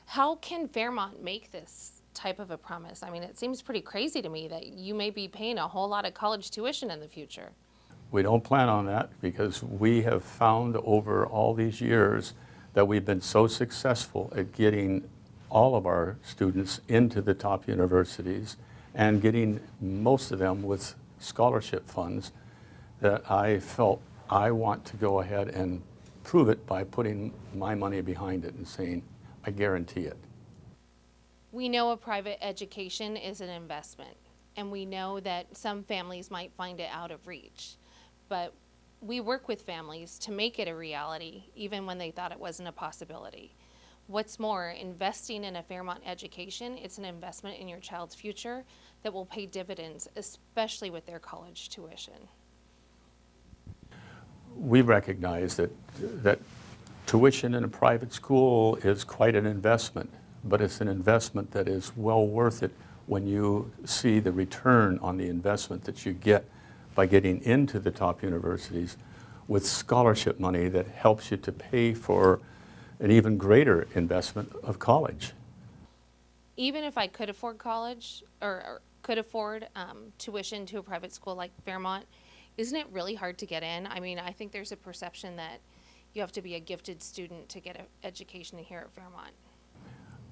How can Fairmont make this type of a promise? I mean, it seems pretty crazy to me that you may be paying a whole lot of college tuition in the future. We don't plan on that because we have found over all these years that we've been so successful at getting all of our students into the top universities and getting most of them with scholarship funds that I felt I want to go ahead and prove it by putting my money behind it and saying, I guarantee it. We know a private education is an investment, and we know that some families might find it out of reach. But we work with families to make it a reality, even when they thought it wasn't a possibility. What's more, investing in a Fairmont education, it's an investment in your child's future that will pay dividends, especially with their college tuition. We recognize that tuition in a private school is quite an investment, but it's an investment that is well worth it when you see the return on the investment that you get by getting into the top universities with scholarship money that helps you to pay for an even greater investment of college. Even if I could afford college or could afford tuition to a private school like Fairmont, isn't it really hard to get in? I mean, I think there's a perception that you have to be a gifted student to get an education here at Fairmont.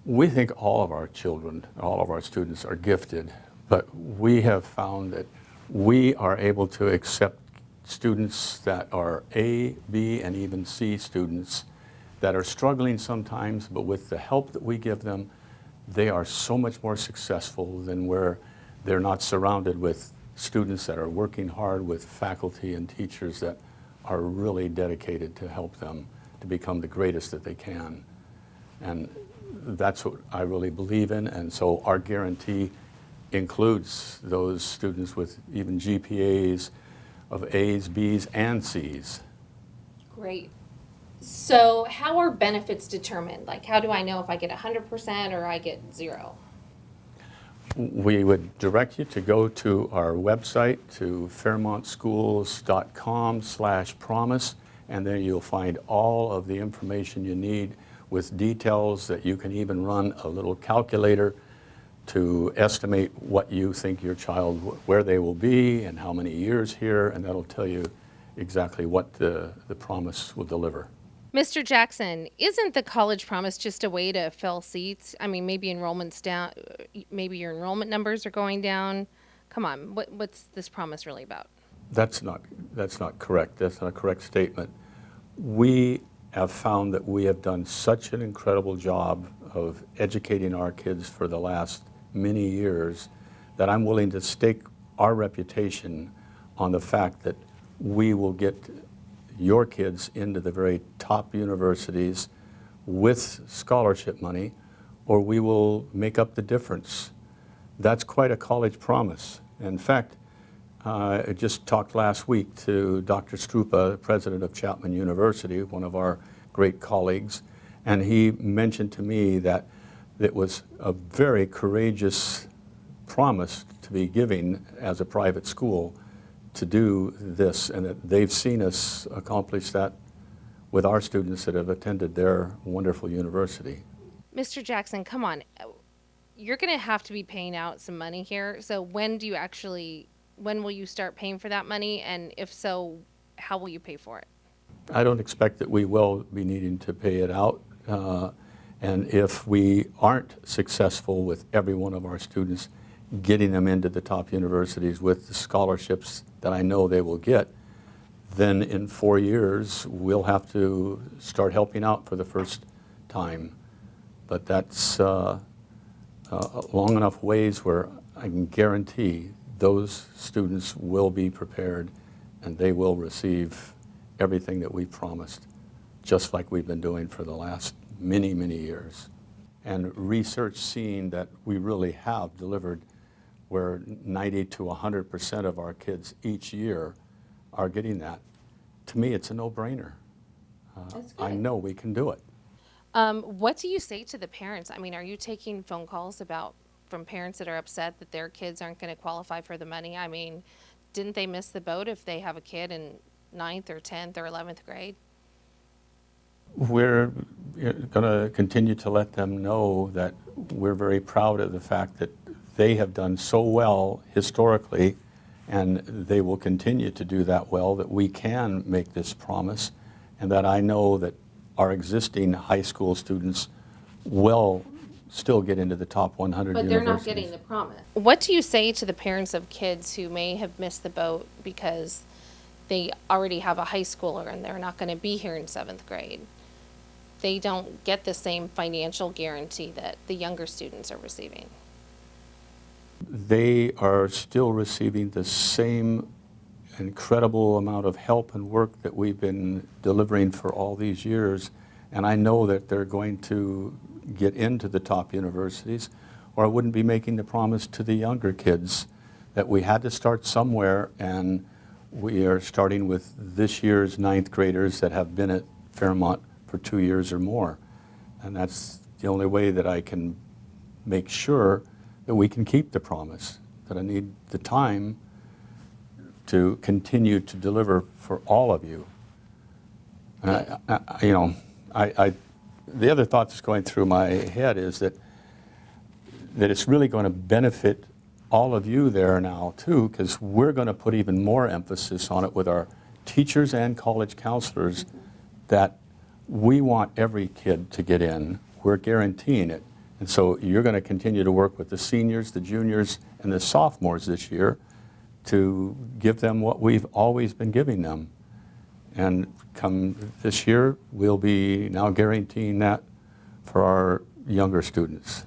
We think all of our children, all of our students are gifted, but we have found that we are able to accept students that are A, B, and even C students that are struggling sometimes, but with the help that we give them, they are so much more successful than where they're not surrounded with students that are working hard with faculty and teachers that are really dedicated to help them to become the greatest that they can. And that's what I really believe in, and so our guarantee includes those students with even GPAs of A's, B's, and C's. Great. So, how are benefits determined? Like, how do I know if I get 100% or I get 0? We would direct you to go to our website, to fairmontschools.com/promise, and there you'll find all of the information you need with details that you can even run a little calculator to estimate what you think your child, where they will be and how many years here, and that'll tell you exactly what the promise will deliver. Mr. Jackson, isn't the college promise just a way to fill seats? I mean, maybe enrollment's down, maybe your enrollment numbers are going down. Come on, what's this promise really about? That's not correct. That's not a correct statement. We have found that we have done such an incredible job of educating our kids for the last many years that I'm willing to stake our reputation on the fact that we will get your kids into the very top universities with scholarship money, or we will make up the difference. That's quite a college promise. In fact, I just talked last week to Dr. Strupa, president of Chapman University, one of our great colleagues, and he mentioned to me that it was a very courageous promise to be giving as a private school to do this, and that they've seen us accomplish that with our students that have attended their wonderful university. Mr. Jackson, come on. You're going to have to be paying out some money here. So when will you start paying for that money? And if so, how will you pay for it? I don't expect that we will be needing to pay it out. And if we aren't successful with every one of our students getting them into the top universities with the scholarships that I know they will get, then in 4 years we'll have to start helping out for the first time. But that's long enough ways where I can guarantee those students will be prepared and they will receive everything that we promised, just like we've been doing for the last many, many years. And research seeing that we really have delivered where 90 to 100% of our kids each year are getting that. To me, it's a no-brainer. That's good. I know we can do it. What do you say to the parents? I mean, are you taking phone calls from parents that are upset that their kids aren't going to qualify for the money? I mean, didn't they miss the boat if they have a kid in 9th or 10th or 11th grade? We're going to continue to let them know that we're very proud of the fact that they have done so well historically, and they will continue to do that well, that we can make this promise, and that I know that our existing high school students will still get into the top 100 But universities. they're not getting the promise. What do you say to the parents of kids who may have missed the boat because they already have a high schooler and they're not going to be here in 7th grade? They don't get the same financial guarantee that the younger students are receiving. They are still receiving the same incredible amount of help and work that we've been delivering for all these years. And I know that they're going to get into the top universities, or I wouldn't be making the promise to the younger kids that we had to start somewhere, and we are starting with this year's 9th graders that have been at Fairmont for 2 years or more. And that's the only way that I can make sure that we can keep the promise, that I need the time to continue to deliver for all of you. And the other thought that's going through my head is that it's really going to benefit all of you there now too, because we're going to put even more emphasis on it with our teachers and college counselors, that we want every kid to get in. We're guaranteeing it. And so you're going to continue to work with the seniors, the juniors, and the sophomores this year to give them what we've always been giving them. And come this year, we'll be now guaranteeing that for our younger students.